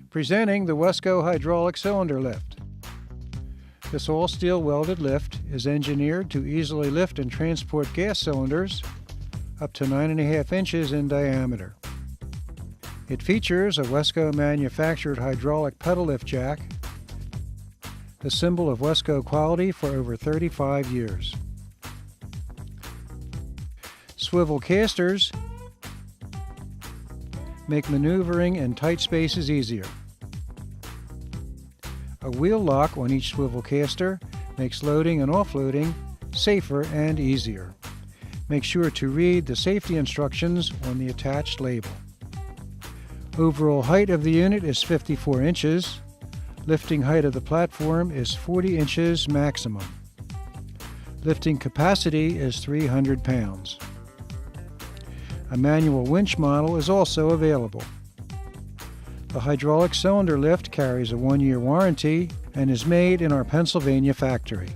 Presenting the Wesco hydraulic cylinder lift. This all-steel welded lift is engineered to easily lift and transport gas cylinders up to 9.5 inches in diameter. It features a Wesco manufactured hydraulic pedal lift jack, the symbol of Wesco quality for over 35 years. Swivel casters make maneuvering in tight spaces easier. A wheel lock on each swivel caster makes loading and offloading safer and easier. Make sure to read the safety instructions on the attached label. Overall height of the unit is 54 inches. Lifting height of the platform is 40 inches maximum. Lifting capacity is 300 pounds. A manual winch model is also available. The hydraulic cylinder lift carries a 1-year warranty and is made in our Pennsylvania factory.